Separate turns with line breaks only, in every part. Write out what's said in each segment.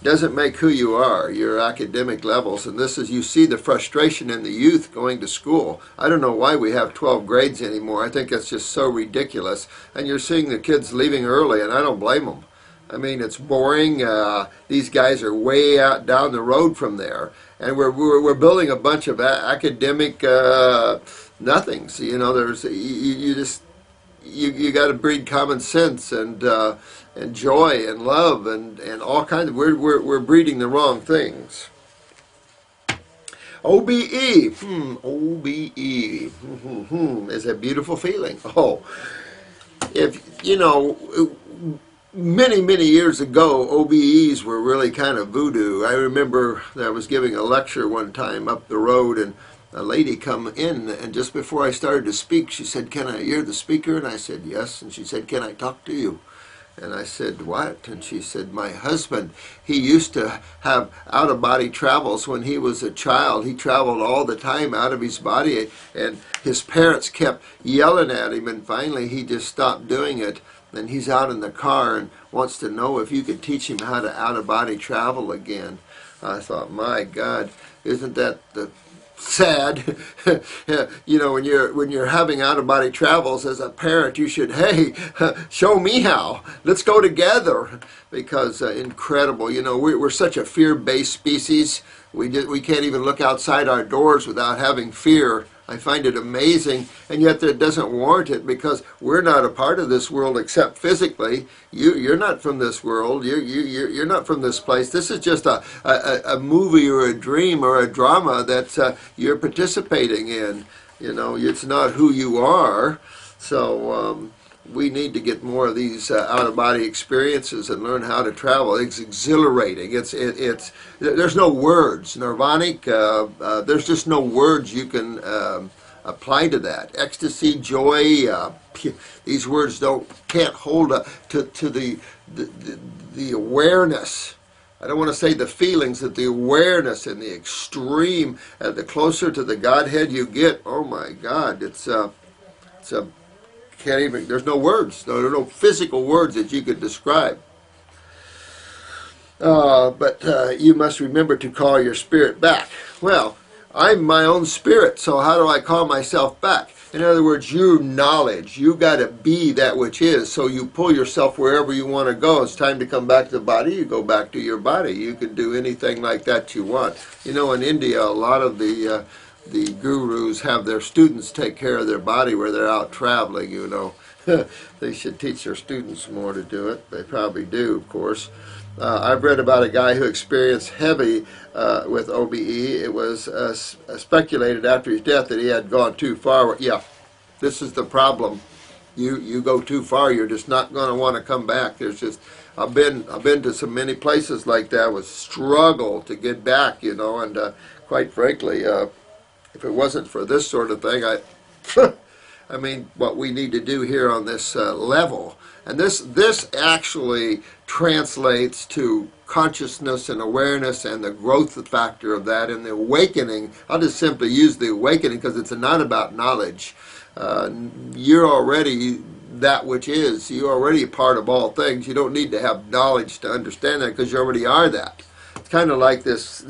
doesn't make who you are, your academic levels. And this is, you see the frustration in the youth going to school. I don't know why we have 12 grades anymore. I think that's just so ridiculous. And you're seeing the kids leaving early, and I don't blame them. I mean, it's boring. These guys are way out down the road from there. And we're building a bunch of academic nothings. You know, there's, you got to breed common sense and joy and love and all kinds of, we're breeding the wrong things. OBE, OBE, is a beautiful feeling. Oh, if you know, many years ago, OBEs were really kind of voodoo. I remember I was giving a lecture one time up the road, and a lady come in, and just before I started to speak, she said, "You're the speaker?" And I said, "Yes." And she said, "Can I talk to you?" And I said, "What?" And she said, "My husband, he used to have out-of-body travels when he was a child. He traveled all the time out of his body, and his parents kept yelling at him, and finally he just stopped doing it. And he's out in the car and wants to know if you could teach him how to out-of-body travel again." I thought, my God, isn't that the sad? You know, when you're having out-of-body travels as a parent, you should, hey, show me how. Let's go together. Because incredible, you know, we're such a fear-based species. We can't even look outside our doors without having fear. I find it amazing, and yet that doesn't warrant it, because we're not a part of this world except physically. You're not from this world. You're not from this place. This is just a movie or a dream or a drama that you're participating in. You know, it's not who you are. So we need to get more of these out-of-body experiences and learn how to travel. It's exhilarating. There's no words. Nirvanic, there's just no words you can apply to that. Ecstasy, joy, these words can't hold to the awareness. I don't want to say the feelings, but the awareness and the extreme. The closer to the Godhead you get, oh my God, it's a can't even, there's no words. There are no physical words that you could describe. But you must remember to call your spirit back. Well, I'm my own spirit, so how do I call myself back? In other words, your knowledge, you got to be that which is. So you pull yourself wherever you want to go. It's time to come back to the body, you go back to your body. You can do anything like that you want. You know, in India, a lot of the gurus have their students take care of their body where they're out traveling, you know. They should teach their students more to do it. They probably do, of course. I've read about a guy who experienced heavy with OBE. It was speculated after his death that he had gone too far. Yeah, this is the problem. You go too far, you're just not going to want to come back. There's just, I've been to so many places like that with struggle to get back, you know, and quite frankly, if it wasn't for this sort of thing, I mean, what we need to do here on this level, and this actually translates to consciousness and awareness and the growth factor of that and the awakening. I'll just simply use the awakening because it's not about knowledge. You're already that which is. You're already a part of all things. You don't need to have knowledge to understand that, because you already are that. It's kind of like this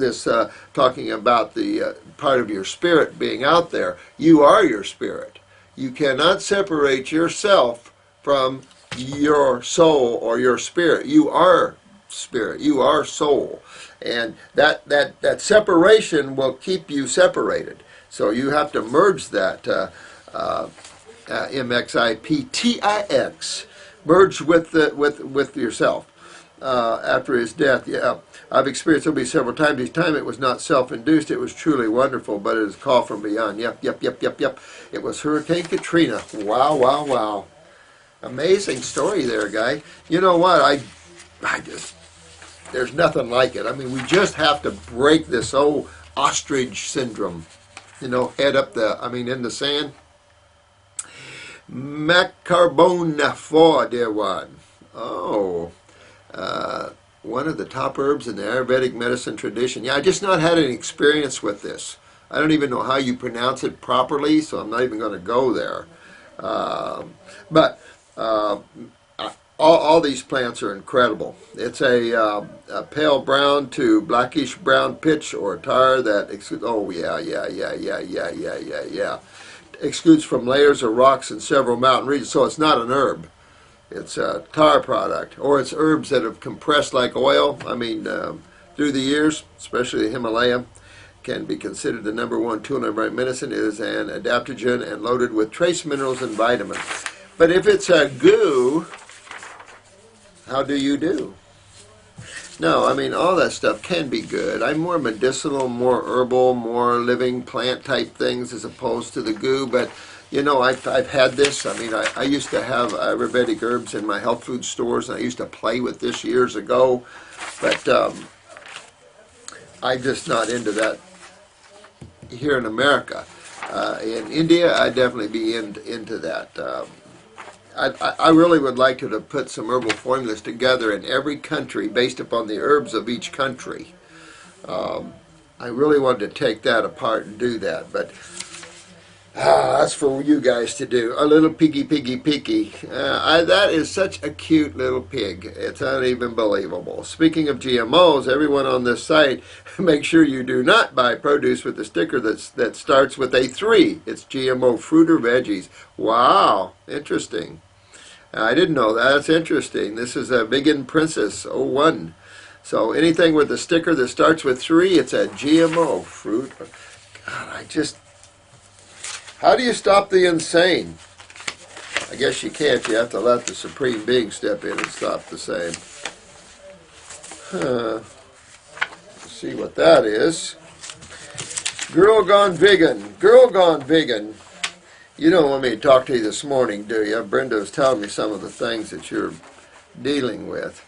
talking about the part of your spirit being out there. You are your spirit. You cannot separate yourself from your soul or your spirit. You are spirit. You are soul. And that separation will keep you separated. So you have to merge that MXIPTIX, merge with yourself. After his death, yeah, I've experienced OB several times. Each time it was not self-induced. It was truly wonderful, but it is a call from beyond. Yep. It was Hurricane Katrina. Wow. Amazing story there, guy. You know what? I just, there's nothing like it. I mean, we just have to break this old ostrich syndrome. You know, head up in the sand. Macarbonapha, dear one. Oh. One of the top herbs in the Ayurvedic medicine tradition. Yeah, I just not had any experience with this. I don't even know how you pronounce it properly, so I'm not even going to go there. But all these plants are incredible. It's a pale brown to blackish brown pitch or tar that exudes, oh yeah, exudes from layers of rocks in several mountain regions. So it's not an herb. It's a tar product, or it's herbs that have compressed like oil. I mean, through the years, especially the Himalaya, can be considered the #1 tool in right medicine. It is an adaptogen and loaded with trace minerals and vitamins. But if it's a goo, how do you do? No, I mean, all that stuff can be good. I'm more medicinal, more herbal, more living plant type things as opposed to the goo. But, you know, I've had this. I mean, I used to have Ayurvedic herbs in my health food stores, and I used to play with this years ago. But I'm just not into that here in America. In India, I'd definitely be into that. I really would like to put some herbal formulas together in every country based upon the herbs of each country. I really wanted to take that apart and do that, but that's for you guys to do. A little piggy. That is such a cute little pig. It's not even believable. Speaking of GMOs, everyone on this site, make sure you do not buy produce with the sticker that starts with a 3. It's GMO fruit or veggies. Wow, interesting. I didn't know that. That's interesting. This is a Vegan Princess 01. So anything with a sticker that starts with 3, it's a GMO fruit. God, how do you stop the insane? I guess you can't. You have to let the Supreme Being step in and stop the same. Let's see what that is. Girl gone vegan. Girl gone vegan. You don't want me to talk to you this morning, do you? Brenda was telling me some of the things that you're dealing with.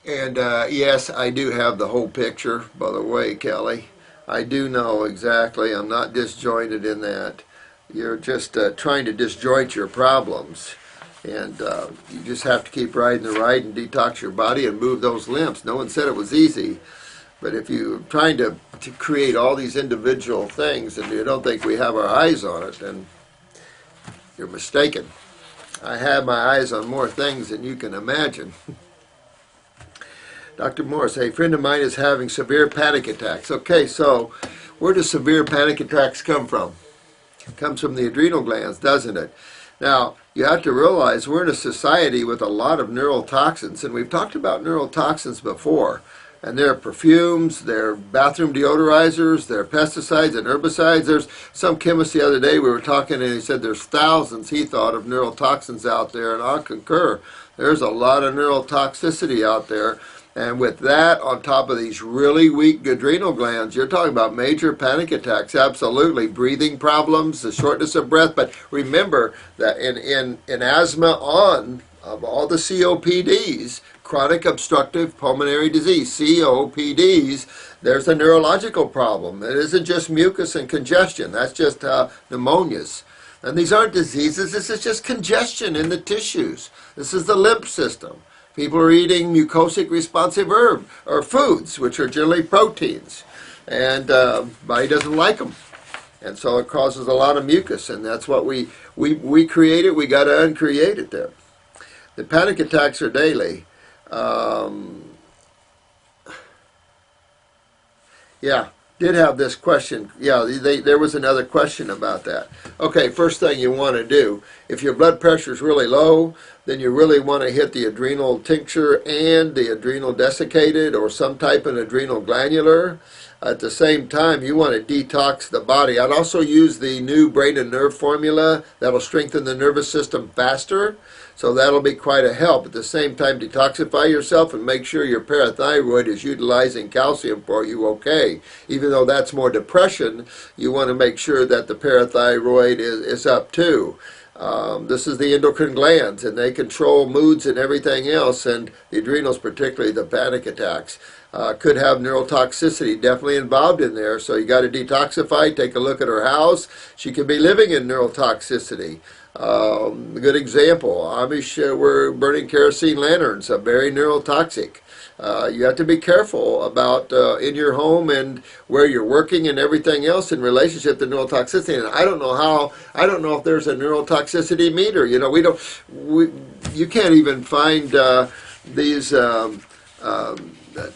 Yes, I do have the whole picture, by the way, Kelly. I do know exactly. I'm not disjointed in that. You're just trying to disjoint your problems. And you just have to keep riding the ride and detox your body and move those limbs. No one said it was easy. But if you're trying to create all these individual things and you don't think we have our eyes on it, then you're mistaken. I have my eyes on more things than you can imagine. Dr. Morse, a friend of mine is having severe panic attacks. Okay, so where do severe panic attacks come from? It comes from the adrenal glands, doesn't it? Now, you have to realize we're in a society with a lot of neurotoxins, and we've talked about neurotoxins before. And they're perfumes, they're bathroom deodorizers, they're pesticides and herbicides. There's some chemist the other day we were talking and he said there's thousands, he thought, of neurotoxins out there, and I'll concur. There's a lot of neurotoxicity out there. And with that, on top of these really weak adrenal glands, you're talking about major panic attacks, absolutely. Breathing problems, the shortness of breath. But remember that in asthma of all the COPDs, chronic obstructive pulmonary disease, COPDs, there's a neurological problem. It isn't just mucus and congestion. That's just pneumonias. And these aren't diseases. This is just congestion in the tissues. This is the lymph system. People are eating mucosic responsive herb or foods, which are generally proteins. And body doesn't like them. And so it causes a lot of mucus. And that's what we create it. We got to uncreate it there. The panic attacks are daily. Yeah, did have this question. Yeah, there was another question about that. Okay, first thing you want to do, if your blood pressure is really low, then you really want to hit the adrenal tincture and the adrenal desiccated or some type of adrenal glandular. At the same time, you want to detox the body. I'd also use the new brain and nerve formula that'll strengthen the nervous system faster. So that'll be quite a help. At the same time, detoxify yourself and make sure your parathyroid is utilizing calcium for you okay. Even though that's more depression, you want to make sure that the parathyroid is up too. This is the endocrine glands, and they control moods and everything else, and the adrenals, particularly the panic attacks. Could have neurotoxicity definitely involved in there. So you got to detoxify. Take a look at her house. She could be living in neurotoxicity. A good example, Amish were burning kerosene lanterns, very neurotoxic. You have to be careful about in your home and where you're working and everything else in relationship to neurotoxicity. And I don't know if there's a neurotoxicity meter. You know, you can't even find these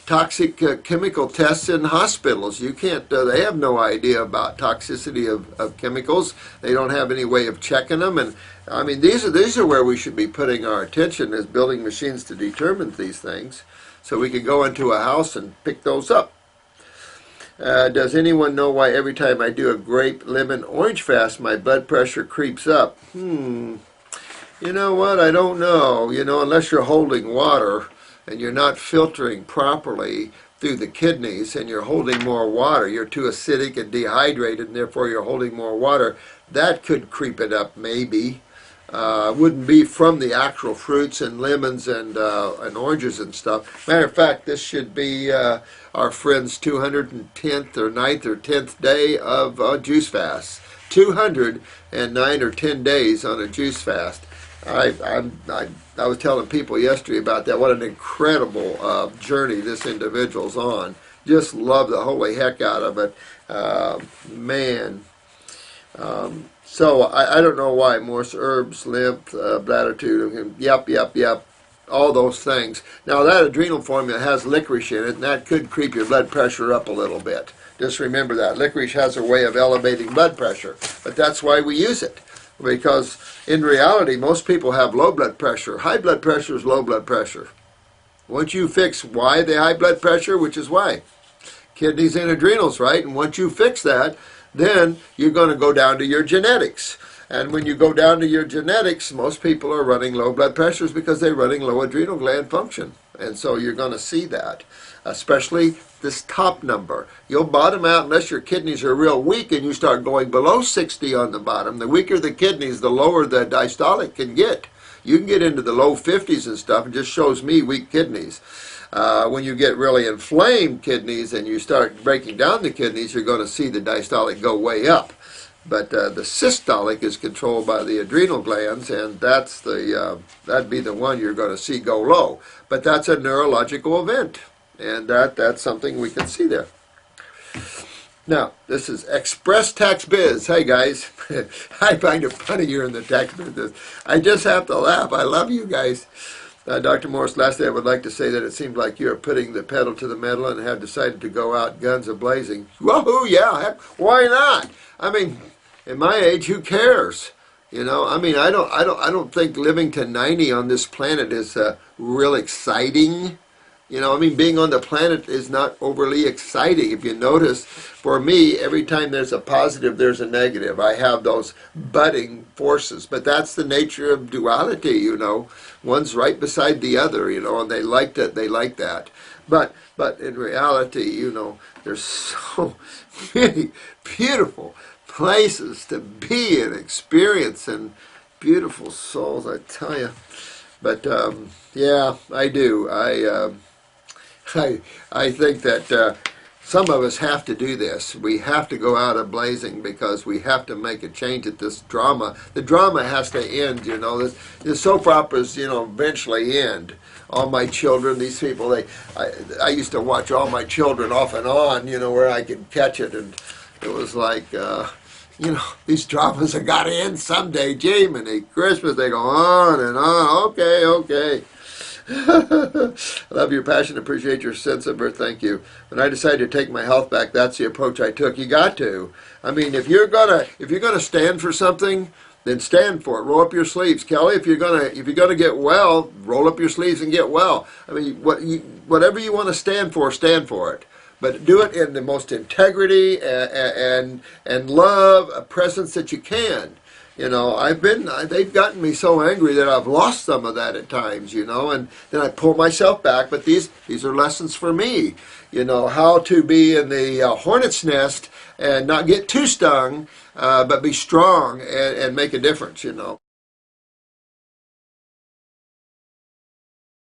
toxic chemical tests in hospitals. You can't, they have no idea about toxicity of chemicals. They don't have any way of checking them. And I mean, these are where we should be putting our attention, as building machines to determine these things, so we can go into a house and pick those up. Does anyone know why every time I do a grape, lemon, orange fast, my blood pressure creeps up? You know what? I don't know. You know, unless you're holding water and you're not filtering properly through the kidneys and you're holding more water, you're too acidic and dehydrated, and therefore you're holding more water, that could creep it up maybe. Wouldn't be from the actual fruits and lemons and oranges and stuff. Matter of fact, this should be our friend's 210th or 9th or 10th day of juice fast. 209 or 10 days on a juice fast. I was telling people yesterday about that. What an incredible journey this individual's on. Just love the holy heck out of it. Man. So I don't know why. Morse, herbs, lymph, bladder, yep, all those things. Now that adrenal formula has licorice in it, and that could creep your blood pressure up a little bit. Just remember that. Licorice has a way of elevating blood pressure, but that's why we use it. Because in reality, most people have low blood pressure. High blood pressure is low blood pressure. Once you fix why they high blood pressure, which is why, kidneys and adrenals, right? And once you fix that, then you're going to go down to your genetics. And when you go down to your genetics, most people are running low blood pressures because they're running low adrenal gland function. And so you're going to see that, especially this top number. You'll bottom out unless your kidneys are real weak and you start going below 60 on the bottom. The weaker the kidneys, the lower the diastolic can get. You can get into the low 50s and stuff. It just shows me weak kidneys. When you get really inflamed kidneys and you start breaking down the kidneys, you're going to see the diastolic go way up. But the systolic is controlled by the adrenal glands, and that's that'd be the one you're going to see go low. But that's a neurological event, and that's something we can see there. Now, this is Express Tax Biz. Hey, guys. I find it funny you're in the tax business. I just have to laugh. I love you guys. Dr. Morse, lastly, I would like to say that it seems like you're putting the pedal to the metal and have decided to go out guns a-blazing. Woohoo, yeah, heck, why not? I mean, at my age, who cares? You know, I mean, I don't think living to 90 on this planet is real exciting. You know, I mean, being on the planet is not overly exciting. If you notice, for me, every time there's a positive, there's a negative. I have those budding forces, but that's the nature of duality, you know. One's right beside the other, you know, and they like that. They like that. But in reality, you know, there's so many beautiful places to be and experience, and beautiful souls, I tell you. But yeah, I do. I think that some of us have to do this. We have to go out a-blazing because we have to make a change at this drama. The drama has to end, you know. The soap operas, you know, eventually end. All My Children, these people, I used to watch All My Children off and on, you know, where I could catch it. And it was like, you know, these dramas have got to end someday. Jiminy Christmas, they go on and on. Okay. I love your passion, appreciate your sense of it, thank you. When I decided to take my health back, that's the approach I took. You got to. I mean, if you're gonna stand for something, then stand for it. Roll up your sleeves, Kelly. If you're gonna get well, roll up your sleeves and get well. I mean, whatever you want to stand for it. But do it in the most integrity and love, a presence that you can. You know, they've gotten me so angry that I've lost some of that at times, you know, and then I pull myself back. But these are lessons for me, you know, how to be in the hornet's nest and not get too stung, but be strong and make a difference, you know.